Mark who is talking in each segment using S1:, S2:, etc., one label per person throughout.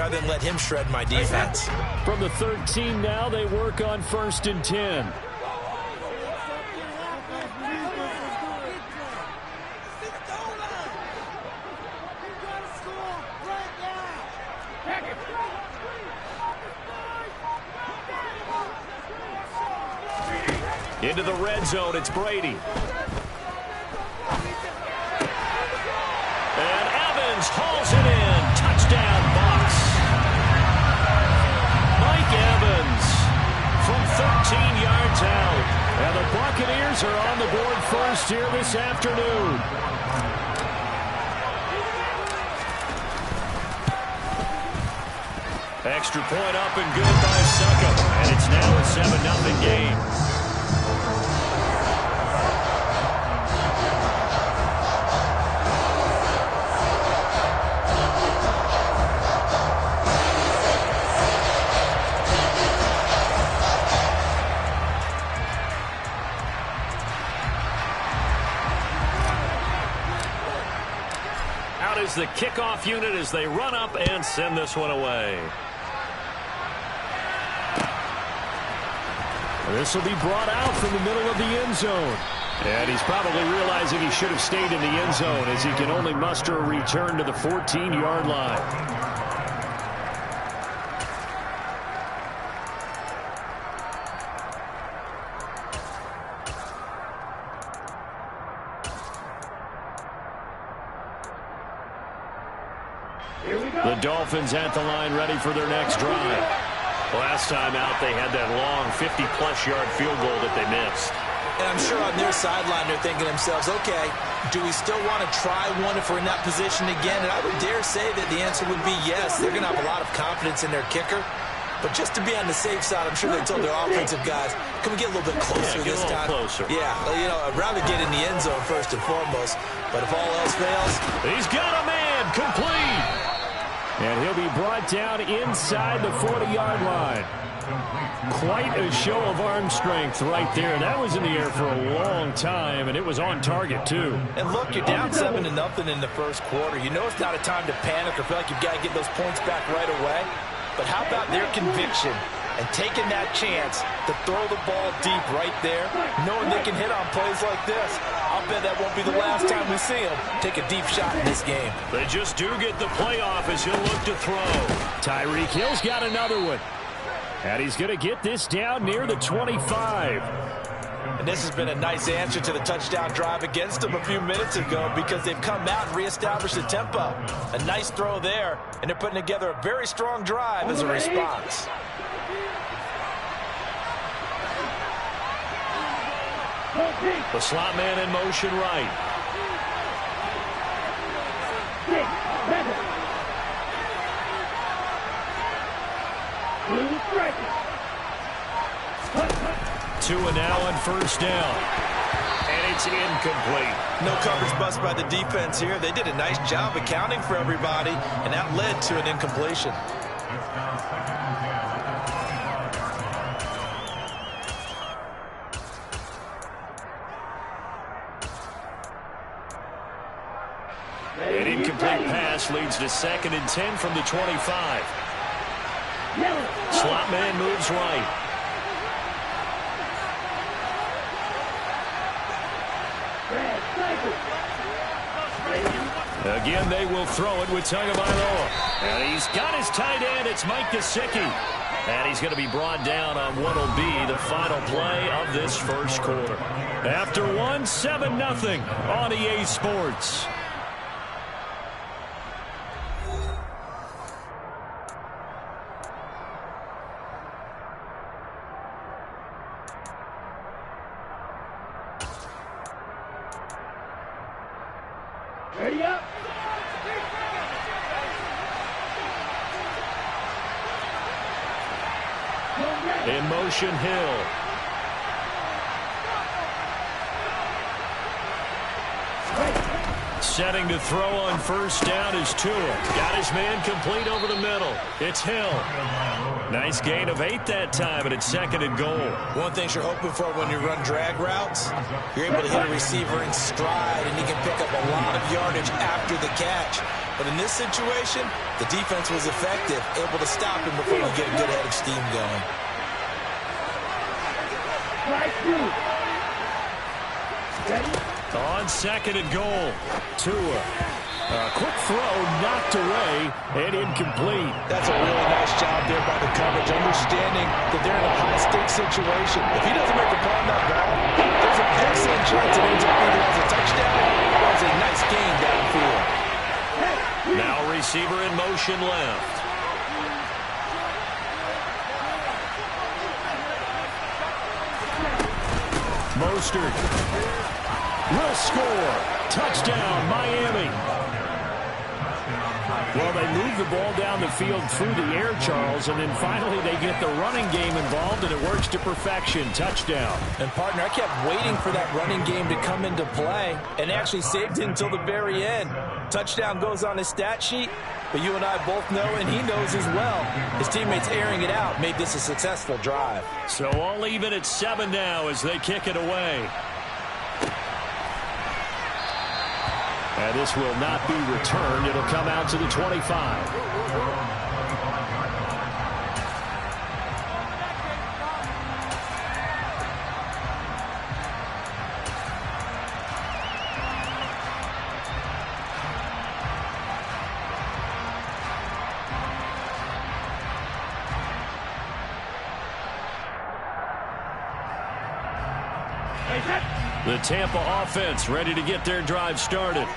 S1: rather than let him shred my defense.
S2: From the 13 now, they work on 1st and 10. Into the red zone, it's Brady. And Evans hauls it in. Touchdown, Bucs. Mike Evans from 13 yards out. And the Buccaneers are on the board first here this afternoon. Extra point up and good by Succop. And it's now a 7-0 game. Is the kickoff unit as they run up and send this one away. This will be brought out from the middle of the end zone. And he's probably realizing he should have stayed in the end zone as he can only muster a return to the 14-yard line. The Dolphins at the line ready for their next drive. Last time out, they had that long 50-plus yard field goal that they missed.
S1: And I'm sure on their sideline they're thinking to themselves, okay, do we still want to try one if we're in that position again? And I would dare say that the answer would be yes. They're going to have a lot of confidence in their kicker. But just to be on the safe side, I'm sure they told their offensive guys, can we get a little bit closer this time?
S2: Closer.
S1: Yeah, you know, I'd rather get in the end zone first and foremost. But if all else fails,
S2: he's got a man complete. And he'll be brought down inside the 40-yard line. Quite a show of arm strength right there. That was in the air for a long time, and it was on target, too.
S1: And look, you're down 7-0 in the first quarter. You know it's not a time to panic or feel like you've got to get those points back right away. But how about their conviction and taking that chance to throw the ball deep right there, knowing they can hit on plays like this? I'll bet that won't be the last time we see him take a deep shot in this game.
S2: They just do get the playoff as he'll look to throw. Tyreek Hill's got another one. And he's going to get this down near the 25.
S1: And this has been a nice answer to the touchdown drive against them a few minutes ago because they've come out and reestablished the tempo. A nice throw there, and they're putting together a very strong drive as a response.
S2: The slot man in motion right. Two and now on first down. And it's incomplete.
S1: No coverage bust by the defense here. They did a nice job accounting for everybody, and that led to an incompletion.
S2: An incomplete pass leads to 2nd and 10 from the 25. Slot man moves right. Again, they will throw it with Tagovailoa. And he's got his tight end. It's Mike Gesicki. And he's going to be brought down on what will be the final play of this first quarter. After one, 7-0 on EA Sports.
S3: Ready up.
S2: In motion, Hill. Setting to throw on first down is Tua. Got his man complete over the middle. It's Hill. Nice gain of 8 that time, and it's 2nd and goal.
S1: One thing you're hoping for when you run drag routes, you're able to hit a receiver in stride, and he can pick up a lot of yardage after the catch. But in this situation, the defense was effective, able to stop him before he get a good head of steam going.
S2: On second and goal, Tua. A quick throw knocked away and incomplete.
S1: That's a really nice job there by the coverage, understanding that they're in a high-stakes situation. If he doesn't make a play on that ball, there's an excellent chance it ends up either as a touchdown or as a nice gain downfield.
S2: Now receiver in motion left. Mostert will score. Touchdown, Miami. Well, they move the ball down the field through the air, Charles, and then finally they get the running game involved, and it works to perfection. Touchdown.
S1: And, partner, I kept waiting for that running game to come into play and actually saved it until the very end. Touchdown goes on his stat sheet, but you and I both know, and he knows as well, his teammates airing it out made this a successful drive.
S2: So all even at 7 now as they kick it away. And this will not be returned. It'll come out to the 25. The Tampa offense ready to get their drive started.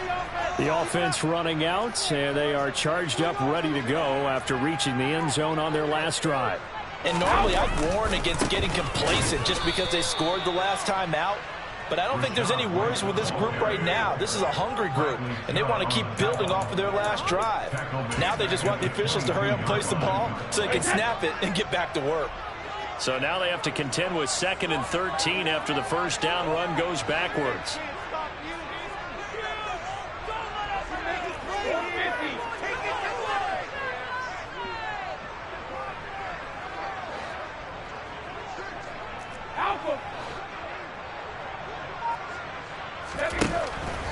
S2: The offense running out, and they are charged up, ready to go after reaching the end zone on their last drive.
S1: And normally I'd warn against getting complacent just because they scored the last time out. But I don't think there's any worries with this group right now. This is a hungry group, and they want to keep building off of their last drive. Now they just want the officials to hurry up and place the ball so they can snap it and get back to work.
S2: So now they have to contend with 2nd and 13 after the first down run goes backwards.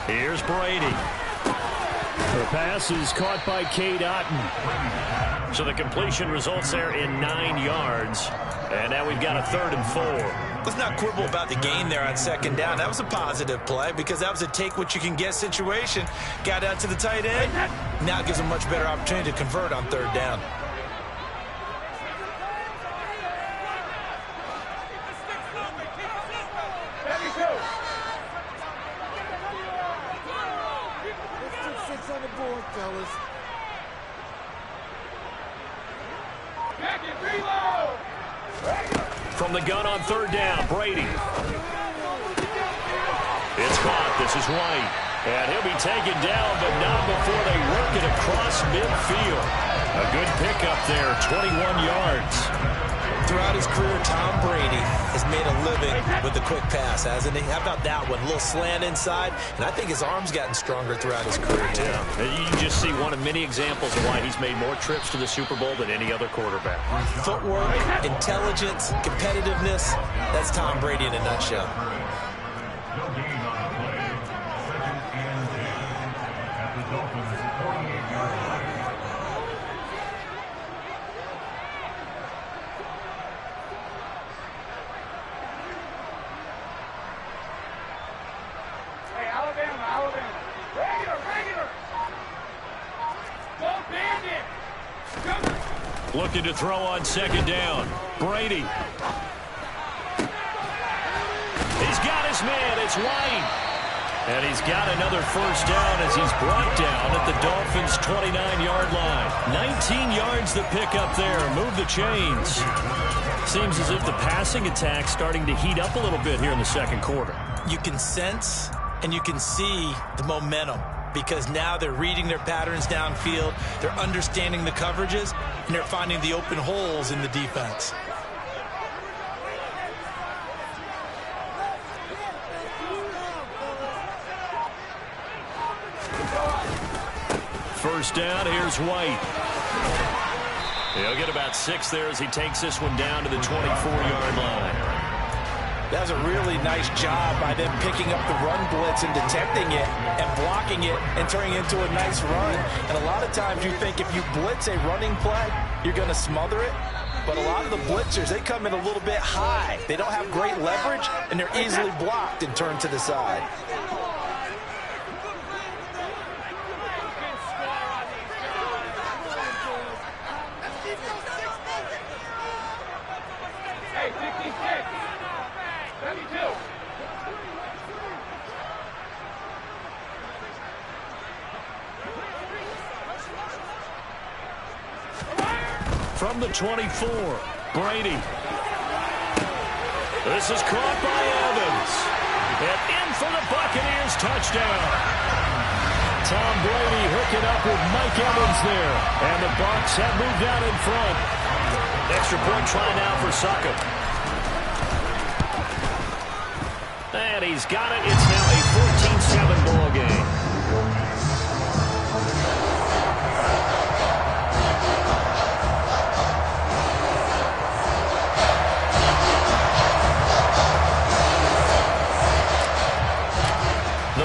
S2: Here's Brady. The pass is caught by Cade Otton. So the completion results there in 9 yards. And now we've got a 3rd and 4.
S1: Let's not quibble about the gain there on 2nd down. That was a positive play because that was a take-what-you-can-get situation. Got out to the tight end. Now it gives them a much better opportunity to convert on 3rd down.
S2: From the gun on 3rd down, Brady. It's caught. This is White. And he'll be taken down, but not before they work it across midfield. A good pickup there, 21 yards.
S1: Throughout his career, Tom Brady has made a living with the quick pass, hasn't he? How about that one? A little slant inside, and I think his arm's gotten stronger throughout his career, too.
S2: Yeah. You can just see one of many examples of why he's made more trips to the Super Bowl than any other quarterback.
S1: Footwork, intelligence, competitiveness, that's Tom Brady in a nutshell.
S2: Looking to throw on 2nd down. Brady. He's got his man. It's White. And he's got another first down as he's brought down at the Dolphins' 29-yard line. 19 yards the pick up there. Move the chains. Seems as if the passing attack's starting to heat up a little bit here in the 2nd quarter.
S1: You can sense and you can see the momentum, because now they're reading their patterns downfield, they're understanding the coverages, and they're finding the open holes in the defense.
S2: First down, here's White. He'll get about 6 there as he takes this one down to the 24-yard line.
S1: That was a really nice job by them picking up the run blitz and detecting it and blocking it and turning it into a nice run. And a lot of times you think if you blitz a running play, you're going to smother it. But a lot of the blitzers, they come in a little bit high. They don't have great leverage, and they're easily blocked and turned to the side.
S2: From the 24, Brady. This is caught by Evans. And in for the Buccaneers touchdown. Tom Brady hooking up with Mike Evans there. And the Bucs have moved out in front. Extra point try now for Sutton. And he's got it. It's now a 14-7 ball game.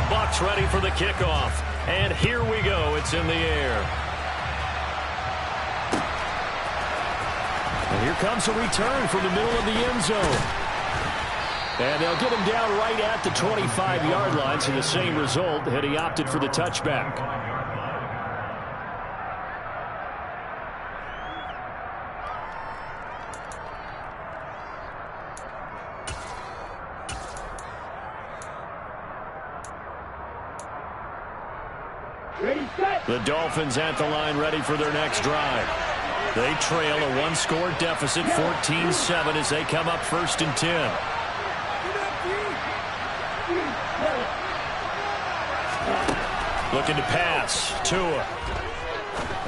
S2: Bucs ready for the kickoff. And here we go. It's in the air. And here comes a return from the middle of the end zone. And they'll get him down right at the 25-yard line. So the same result had he opted for the touchback. The Dolphins at the line ready for their next drive. They trail a one-score deficit, 14-7, as they come up 1st and 10. Looking to pass. Tua.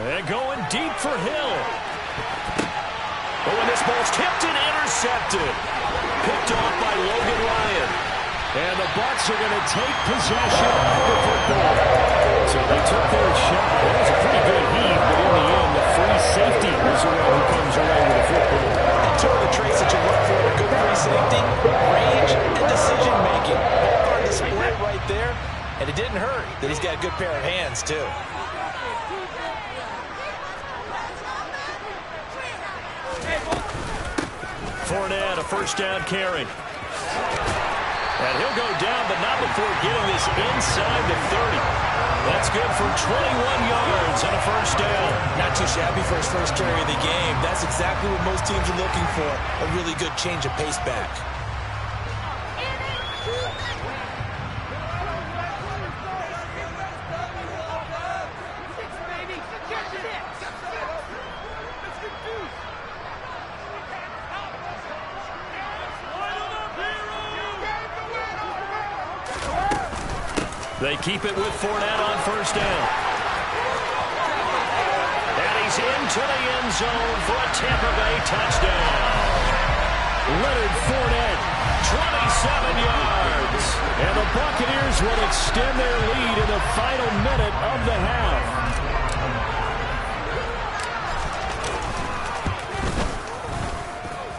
S2: And going deep for Hill. Oh, and this ball's tipped and intercepted. Picked off by Logan Ryan. And the Bucs are going to take possession of the football. So they took their shot. It was a pretty good heave, but in the end, the free safety is the one who comes away with the football.
S1: And two of the traits that you look for in a good free safety, range and decision-making. Both on display right there. And it didn't hurt that he's got a good pair of hands, too.
S2: Fournette, a first down carry. And he'll go down, but not before getting this inside the 30. That's good for 21 yards and a first down.
S1: Not too shabby for his first carry of the game. That's exactly what most teams are looking for, a really good change of pace back.
S2: They keep it with Fournette on first down. And he's into the end zone for a Tampa Bay touchdown. Leonard Fournette, 27 yards. And the Buccaneers will extend their lead in the final minute of the half.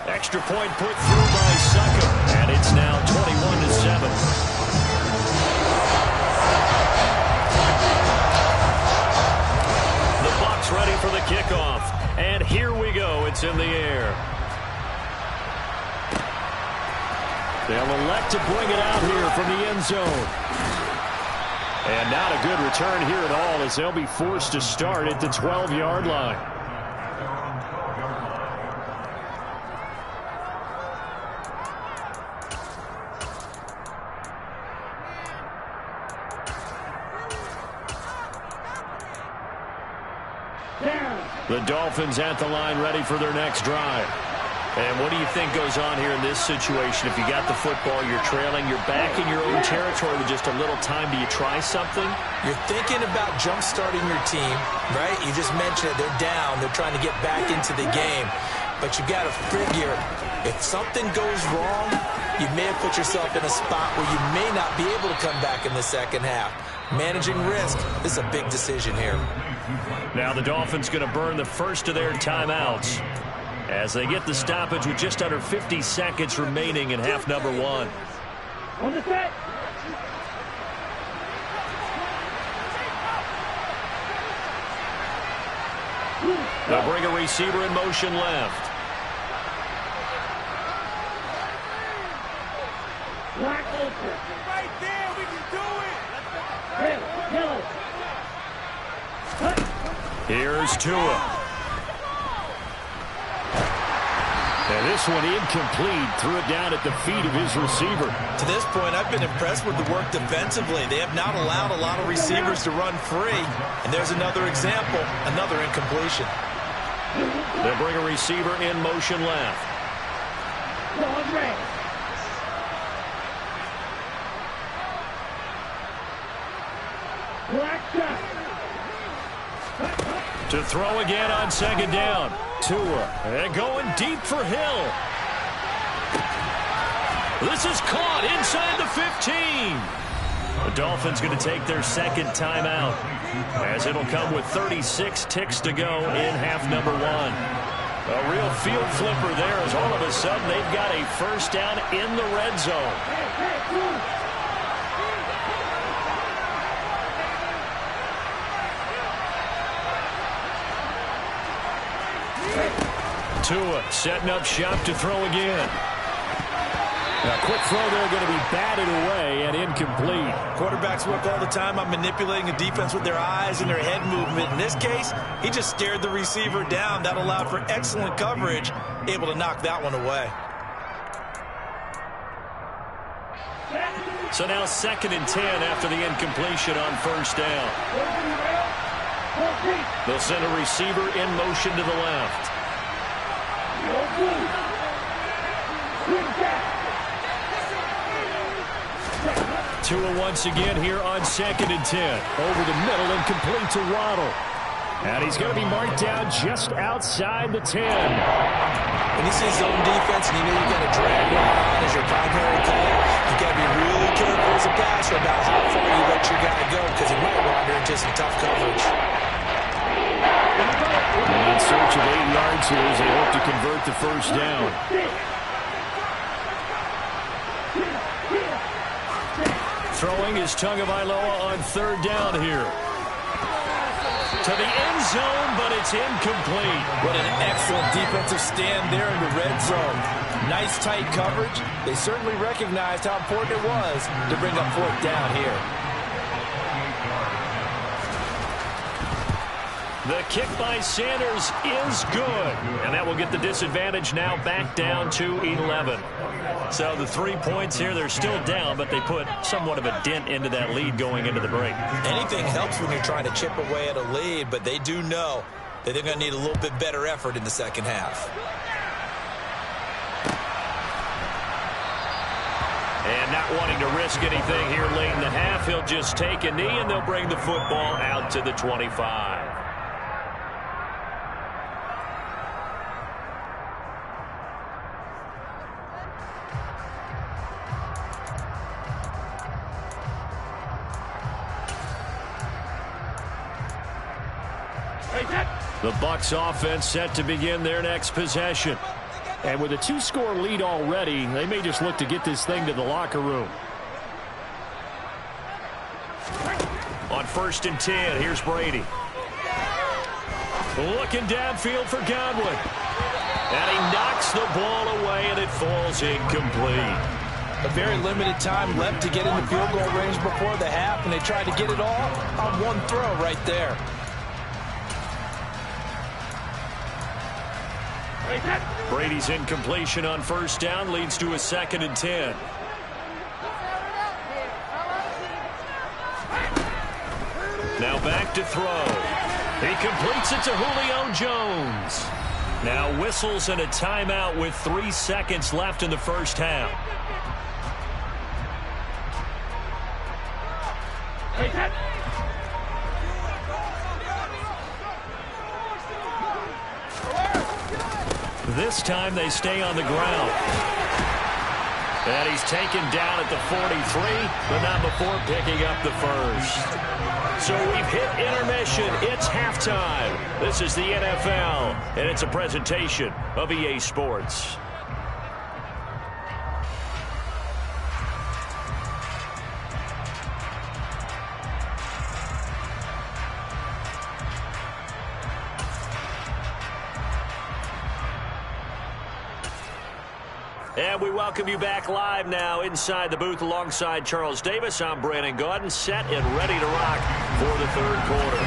S2: Extra point put through by Sutton. And it's now 21-7. Ready for the kickoff. And here we go. It's in the air. They'll elect to bring it out here from the end zone. And not a good return here at all, as they'll be forced to start at the 12-yard line. The Dolphins at the line ready for their next drive. And what do you think goes on here in this situation? If you got the football, you're trailing, you're back in your own territory with just a little time. Do you try something?
S1: You're thinking about jump-starting your team, right? You just mentioned it. They're down. They're trying to get back into the game. But you got to figure, if something goes wrong, you may have put yourself in a spot where you may not be able to come back in the second half. Managing risk, this is a big decision here.
S2: Now the Dolphins going to burn the first of their timeouts. as they get the stoppage with just under 50 seconds remaining in half number one.
S3: On the set.
S2: They'll bring a receiver in motion left.
S3: Black ultra.
S4: Right there, we can do it.
S3: Red, yellow.
S2: Here's Tua. And this one incomplete. Threw it down at the feet of his receiver.
S1: To this point, I've been impressed with the work defensively. They have not allowed a lot of receivers to run free. And there's another example, another incompletion.
S2: They'll bring a receiver in motion left.
S3: Dog red. Black shot.
S2: To throw again on second down. Tua. And going deep for Hill. This is caught inside the 15. The Dolphins going to take their second timeout, as it'll come with 36 ticks to go in half number one. A real field flipper there, as all of a sudden they've got a first down in the red zone. Tua setting up shop to throw again. A quick throw there going to be batted away and incomplete.
S1: Quarterbacks work all the time on manipulating a defense with their eyes and their head movement. In this case, he just stared the receiver down. That allowed for excellent coverage, able to knock that one away.
S2: So now 2nd and 10 after the incompletion on first down. They'll send a receiver in motion to the left. Tua once again here on 2nd and 10. Over the middle and complete to Waddle. And he's going to be marked down just outside the 10.
S1: When you see zone defense and you know you've got to drag one on as your primary call, you've got to be really careful as a passer about how far you let your guy go, because he might wander into some tough coverage.
S2: And in search of 8 yards here as they hope to convert the first down. Throwing is Tagovailoa on 3rd down here. To the end zone, but it's incomplete.
S1: What an excellent defensive stand there in the red zone. Nice tight coverage. They certainly recognized how important it was to bring up 4th down here.
S2: The kick by Sanders is good. And that will get the disadvantage now back down to 11. So the 3 points here, they're still down, but they put somewhat of a dent into that lead going into the break.
S1: Anything helps when you're trying to chip away at a lead, but they do know that they're going to need a little bit better effort in the second half.
S2: And not wanting to risk anything here late in the half, he'll just take a knee, and they'll bring the football out to the 25. The Bucs offense set to begin their next possession. And with a 2-score lead already, they may just look to get this thing to the locker room. On 1st and 10, here's Brady. Looking downfield for Godwin. And he knocks the ball away, and it falls incomplete.
S1: A very limited time left to get into field goal range before the half, and they tried to get it all on one throw right there.
S2: Brady's incompletion on 1st down leads to a 2nd and 10. Now back to throw. He completes it to Julio Jones. Now whistles and a timeout with 3 seconds left in the first half. This time they stay on the ground. And he's taken down at the 43, but not before picking up the first. So we've hit intermission. It's halftime. This is the NFL, and it's a presentation of EA Sports. And we welcome you back live now inside the booth alongside Charles Davis. I'm Brandon Gaudin, set and ready to rock for the third quarter.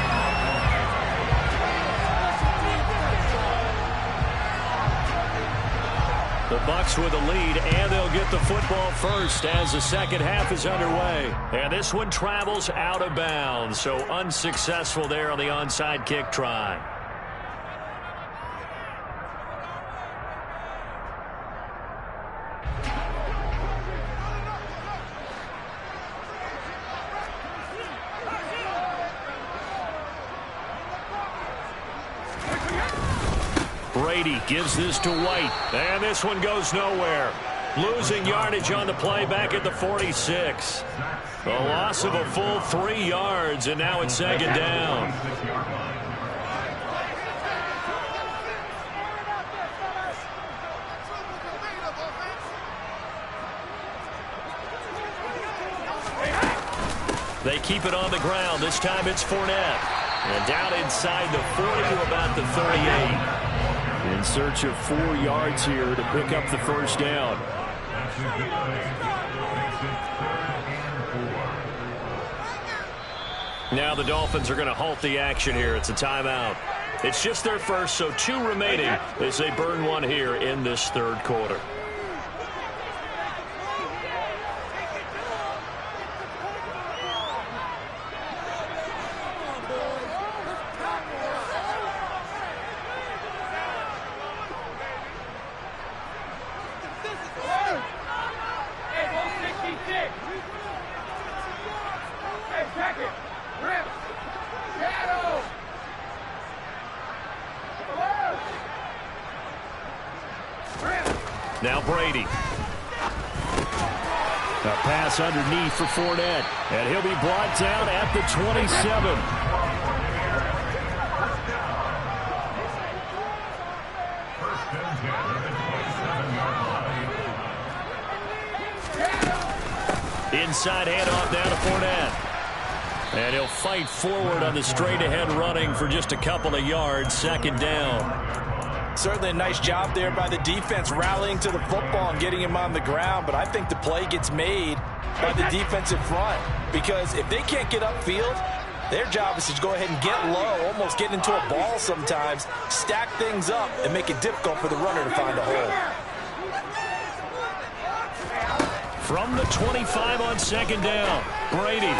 S2: The Bucs with the lead, and they'll get the football first as the second half is underway. And this one travels out of bounds, so unsuccessful there on the onside kick try. Brady gives this to White, and this one goes nowhere. Losing yardage on the play back at the 46. A loss of a full 3 yards, and now it's second down. They keep it on the ground. This time it's Fournette. And down inside the 40 to about the 38. In search of 4 yards here to pick up the first down. Now the Dolphins are going to halt the action here. It's a timeout. It's just their first, so 2 remaining as they burn one here in this third quarter. Now Brady. A pass underneath for Fournette. And he'll be brought down at the 27. Inside handoff down to Fournette. And he'll fight forward on the straight-ahead running for just a couple of yards. Second down.
S1: Certainly a nice job there by the defense rallying to the football and getting him on the ground, but I think the play gets made by the defensive front because if they can't get upfield, their job is to go ahead and get low, almost get into a ball sometimes, stack things up, and make it difficult for the runner to find a hole.
S2: From the 25 on second down, Brady.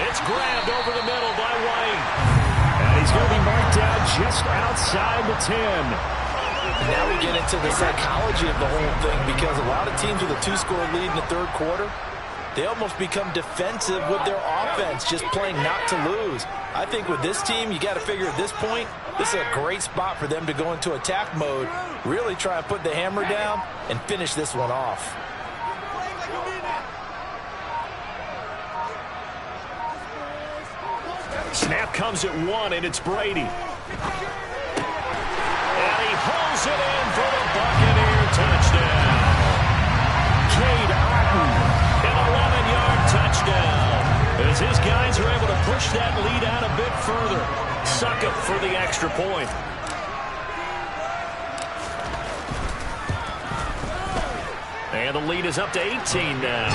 S2: It's grabbed over the middle by White. And he's going to be marked down just outside the 10.
S1: Now we get into the psychology of the whole thing because a lot of teams with a 2-score lead in the third quarter, they almost become defensive with their offense, just playing not to lose. I think with this team, you got to figure at this point, this is a great spot for them to go into attack mode, really try and put the hammer down and finish this one off.
S2: Snap comes at 1, and it's Brady. And he hauls it in for the Buccaneer touchdown. Cade Otton, an 11-yard touchdown. As his guys are able to push that lead out a bit further. Succop for the extra point. And the lead is up to 18 now.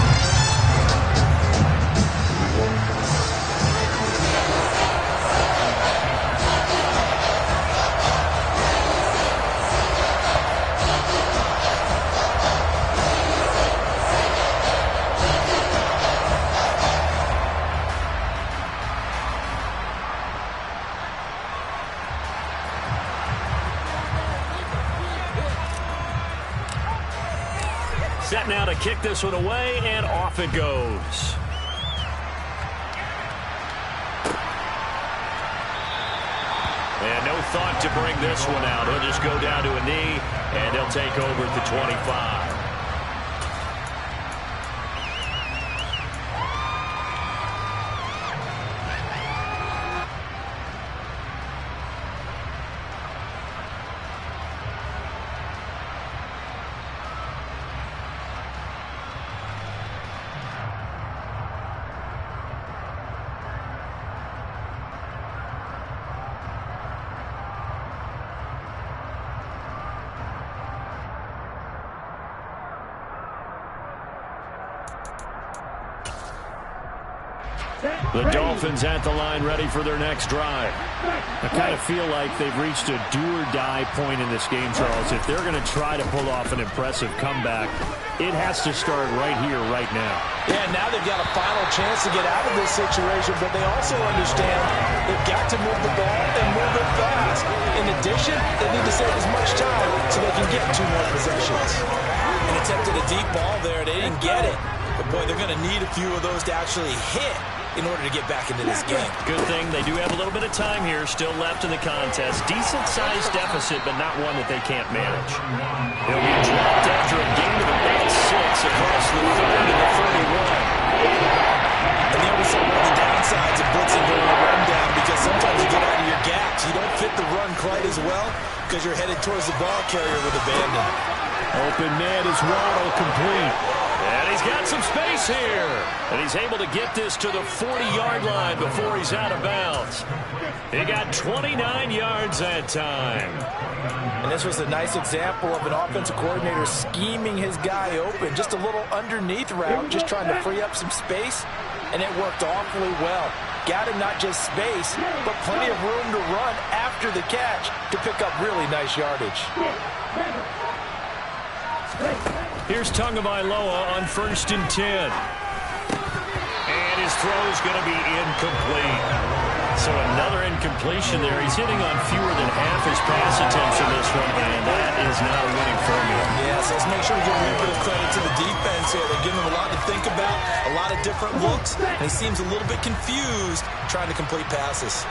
S2: Set now to kick this one away, and off it goes. And no thought to bring this one out. He'll just go down to a knee, and he'll take over at the 25. The Dolphins at the line ready for their next drive. I kind of feel like they've reached a do-or-die point in this game, Charles. If they're going to try to pull off an impressive comeback, it has to start right here, right now.
S1: Yeah, now they've got a final chance to get out of this situation, but they also understand they've got to move the ball and move it fast. In addition, they need to save as much time so they can get 2 more possessions. And attempted a deep ball there. They didn't get it. But, boy, they're going to need a few of those to actually hit in order to get back into this game.
S2: Good thing they do have a little bit of time here still left in the contest. Decent-sized deficit, but not one that they can't manage. He'll be dropped after a gain of about 6 across the 30 to the 31.
S1: And there was some of the downsides of blitzing during a run down because sometimes you get out of your gaps. You don't fit the run quite as well because you're headed towards the ball carrier with abandon.
S2: Open man is Waddle, complete. And he's got some space here. And he's able to get this to the 40-yard line before he's out of bounds. He got 29 yards that time.
S1: And this was a nice example of an offensive coordinator scheming his guy open. Just a little underneath route, just trying to free up some space. And it worked awfully well. Got him not just space, but plenty of room to run after the catch to pick up really nice yardage.
S2: Here's Tagovailoa on 1st and 10. And his throw's going to be incomplete. So another incompletion there. He's hitting on fewer than half his pass attempts in this one, and that is not a winning formula.
S1: Yeah, so let's make sure we give a little bit of credit to the defense here. They're giving him a lot to think about, a lot of different looks, and he seems a little bit confused trying to complete passes.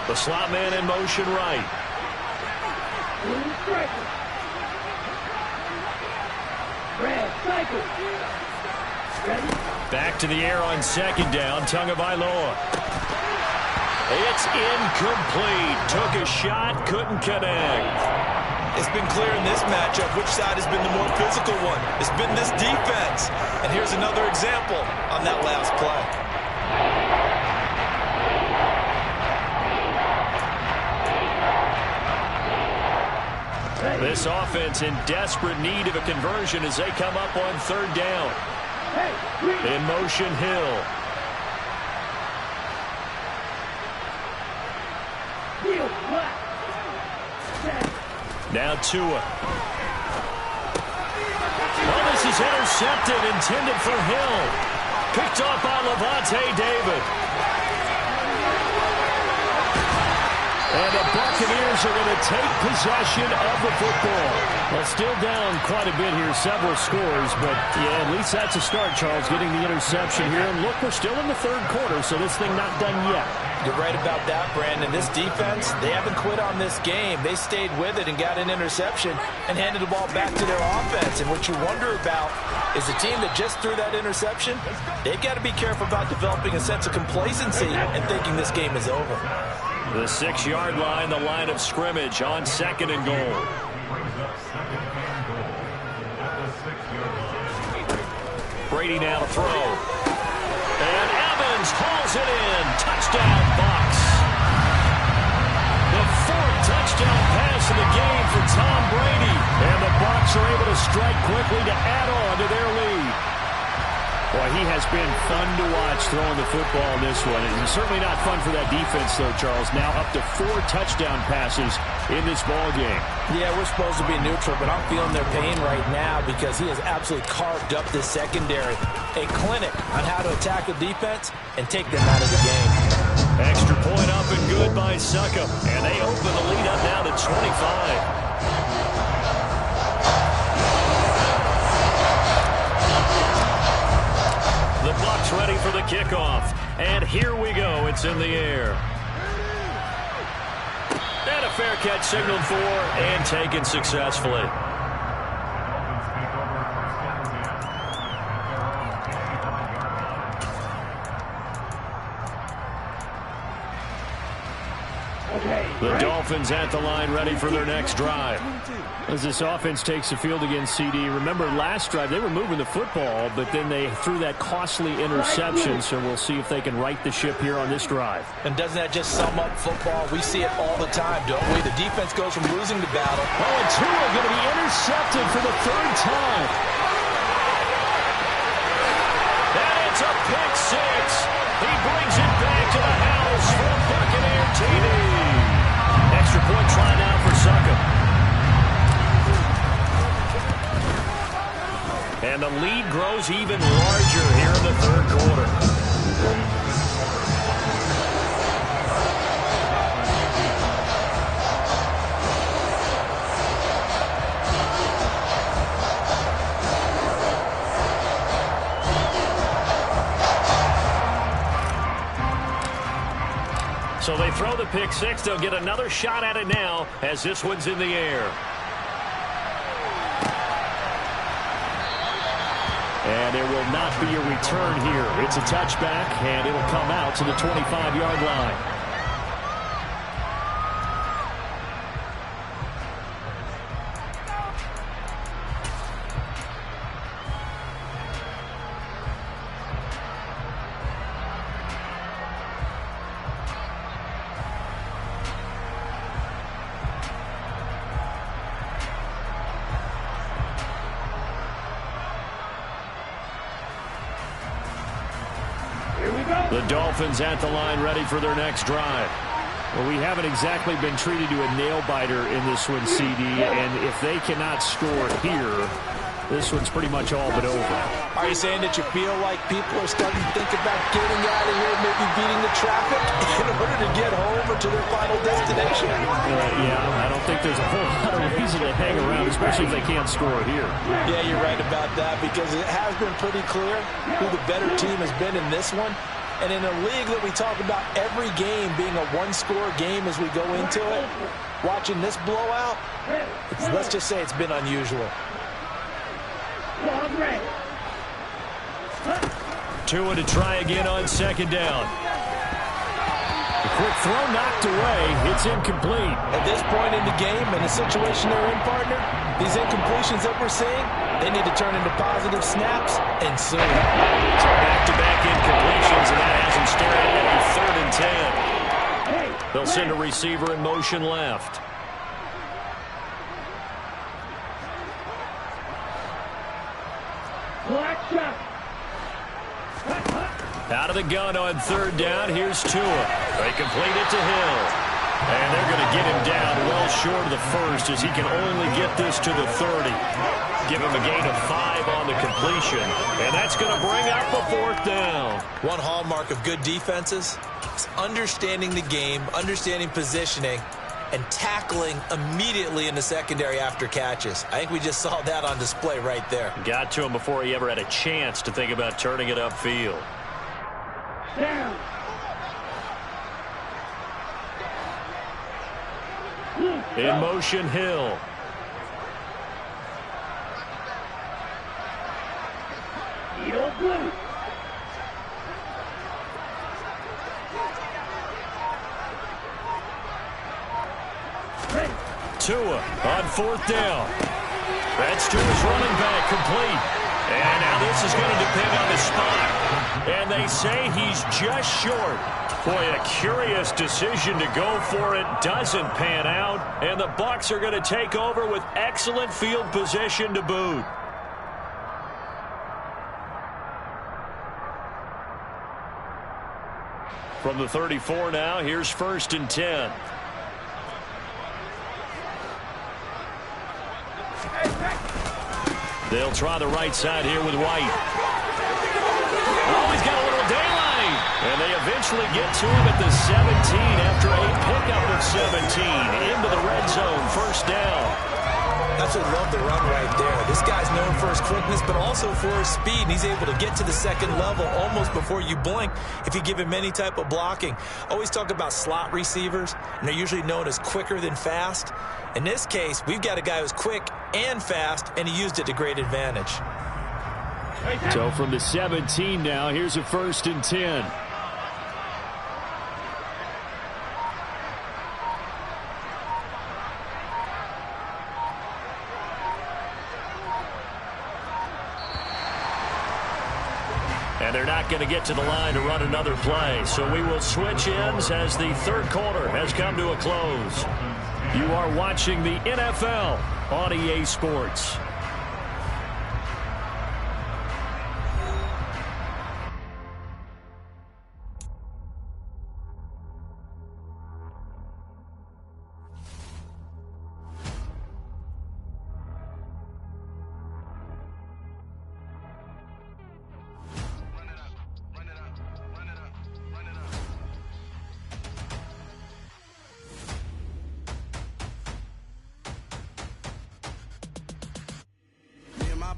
S2: The slot man in motion right. Back to the air on 2nd down. Tagovailoa. It's incomplete. Took a shot, couldn't connect.
S1: It's been clear in this matchup which side has been the more physical one. It's been this defense. And here's another example on that last play.
S2: This offense in desperate need of a conversion as they come up on 3rd down. In motion, Hill. Now Tua. Oh, this is intercepted, intended for Hill. Picked off by Lavonte David. And the Buccaneers are going to take possession of the football. Well, still down quite a bit here, several scores, but yeah, at least that's a start, Charles, getting the interception here. And look, we're still in the 3rd quarter, so this thing not done yet.
S1: You're right about that, Brandon. This defense, they haven't quit on this game. They stayed with it and got an interception and handed the ball back to their offense. And what you wonder about is the team that just threw that interception, they've got to be careful about developing a sense of complacency and thinking this game is over.
S2: The 6-yard line, the line of scrimmage on 2nd and goal. Brady now to throw. And Evans hauls it in. Touchdown, Bucs. The 4th touchdown pass of the game for Tom Brady. And the Bucs are able to strike quickly to add on to their lead. Boy, he has been fun to watch throwing the football in this one. And certainly not fun for that defense, though, Charles. Now up to 4 touchdown passes in this ball game. Yeah, we're supposed to be neutral, but I'm feeling their pain right now because he has absolutely carved up this secondary. A clinic on how to attack a defense and take them out of the game. Extra point up and good by Succop. And they open the lead up now to 25. The Bucs ready for the kickoff. And here we go. It's in the air. And a fair catch signaled for and taken successfully. The Dolphins at the line ready for their next drive. As this offense takes the field against CD, remember last drive they were moving the football, but then they threw that costly interception, so we'll see if they can right the ship here on this drive.
S1: And doesn't that just sum up football? We see it all the time, don't we? The defense goes from losing the battle.
S2: Oh, and Tua going to be intercepted for the 3rd time. And It's a pick six. He brings it back to the house for Buccaneer TD. Extra point try now for Succop. And the lead grows even larger here in the third quarter. So they throw the pick six. They'll get another shot at it now as this one's in the air. And there will not be a return here. It's a touchback, and it'll come out to the 25-yard line. The Dolphins at the line ready for their next drive. Well, we haven't exactly been treated to a nail-biter in this one, CD, and if they cannot score here, this one's pretty much all but over.
S1: Are you saying that you feel like people are starting to think about getting out of here, maybe beating the traffic in order to get home or to their final destination?
S2: Yeah, I don't think there's a whole lot of reason to hang around, especially if they can't score here.
S1: Yeah, you're right about that, because it has been pretty clear who the better team has been in this one. And in a league that we talk about every game being a one-score game as we go into it, watching this blowout, let's just say it's been unusual.
S2: Tua to try again on second down. The quick throw knocked away. It's incomplete.
S1: At this point in the game and the situation they're in, partner, these incompletions that we're seeing, they need to turn into positive snaps, and soon.
S2: So back-to-back incompletions, and that has them staring at a 3rd and 10. They'll send a receiver in motion left. Out of the gun on 3rd down. Here's Tua. They complete it to Hill. And they're going to get him down well short of the first as he can only get this to the 30. Give him a gain of 5 on the completion. And that's going to bring up a 4th down.
S1: One hallmark of good defenses is understanding the game, understanding positioning, and tackling immediately in the secondary after catches. I think we just saw that on display right there.
S2: Got to him before he ever had a chance to think about turning it upfield.
S3: Down.
S2: In motion, Hill. Tua on 4th down. That's Tua's running back complete. And now this is going to depend on the spot. And they say he's just short. Boy, a curious decision to go for it. Doesn't pan out. And the Bucs are going to take over with excellent field position to boot. From the 34 now, here's 1st and 10. They'll try the right side here with White. Oh, he's got a little daylight. And they eventually get to him at the 17 after a pickup of 17. Into the red zone, 1st down.
S1: Absolutely love the run right there. This guy's known for his quickness, but also for his speed. And he's able to get to the 2nd level almost before you blink if you give him any type of blocking. Always talk about slot receivers, and they're usually known as quicker than fast. In this case, we've got a guy who's quick and fast, and he used it to great advantage.
S2: So from the 17 now, here's a 1st and 10. And they're not going to get to the line to run another play. So we will switch ends as the 3rd quarter has come to a close. You are watching the NFL on EA Sports.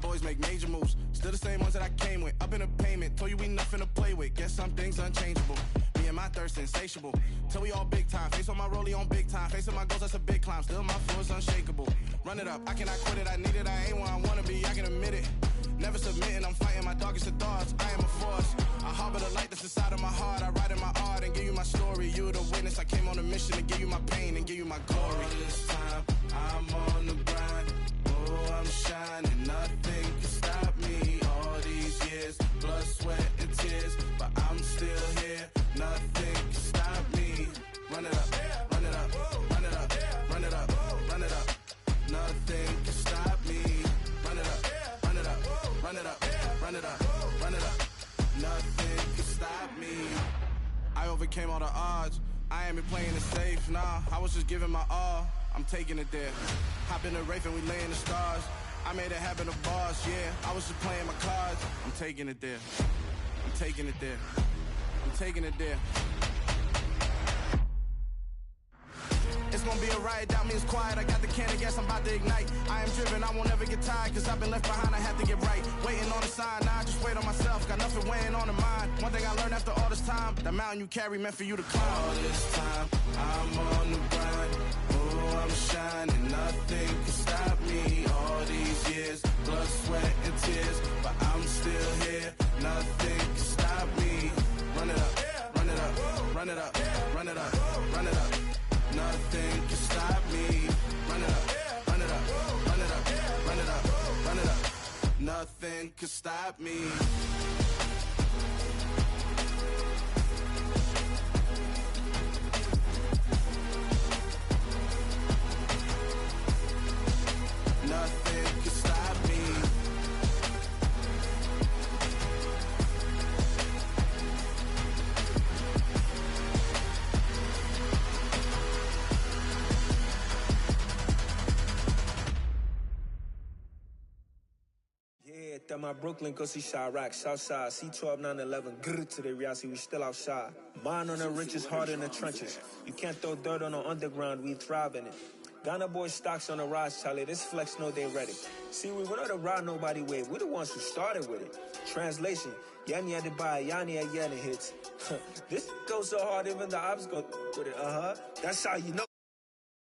S5: boys make major moves. Still the same ones that I came with. Up in the payment, told you we nothing to play with. Guess some things unchangeable. Me and my thirst insatiable. Till we all big time. Face on my rollie on big time. Facing my goals, that's a big climb. Still my flow is unshakable. Run it up, I cannot quit it. I need it, I ain't where I wanna be, I can admit it. Never submitting, I'm fighting my darkest of thoughts. I am a force. I harbor the light that's inside of my heart. I write in my art and give you my story. You the witness, I came on a mission to give you my pain and give you my glory. All this time, I'm on the grind. Oh, I'm shining, nothing can stop me. All these years, blood, sweat, and tears, but I'm still here. Nothing can stop me. Run it up, run it up, run it up, run it up, run it up. Nothing can stop me. Run it up, run it up, run it up, run it up, run it up. Nothing can stop me. I overcame all the odds. I ain't been playing it safe, nah. I was just giving my all. I'm taking it there. Hop in the Wraith and we lay in the stars. I made it happen, the boss, yeah. I was just playing my cards. I'm taking it there. I'm taking it there. I'm taking it there. It's gonna be a riot, doubt me it's quiet. I got the can of gas, I'm about to ignite. I am driven, I won't ever get tired, cause I've been left behind, I have to get right. Waiting on the sign, now I just wait on myself. Got nothing weighing on the mind. One thing I learned after all this time, the mountain you carry meant for you to climb. All this time, I'm on the grind. Oh, I'm shining, nothing can stop me. All these years, blood, sweat, and tears, but I'm still here. Nothing can stop me. Run it up, run it up, run it up, run it up, run it up. Nothing can stop me. Run it up, run it up, run it up, run it up, run it up. Nothing can stop me. Nothing can stop me.
S6: Yeah, that my Brooklyn, go see Chirac, Southside, C12, 911, grr to the reality, we still outside. Mine on the riches, hard in the trenches. You can't throw dirt on the underground, we thrive in it. Ghana boys stocks on the rise, Charlie, this flex know they ready. See, we went on the ride nobody wave, we the ones who started with it. Translation, Yanni had to buy, Yanni had Yanni hits. This goes so hard, even the ops go with it, That's how you know.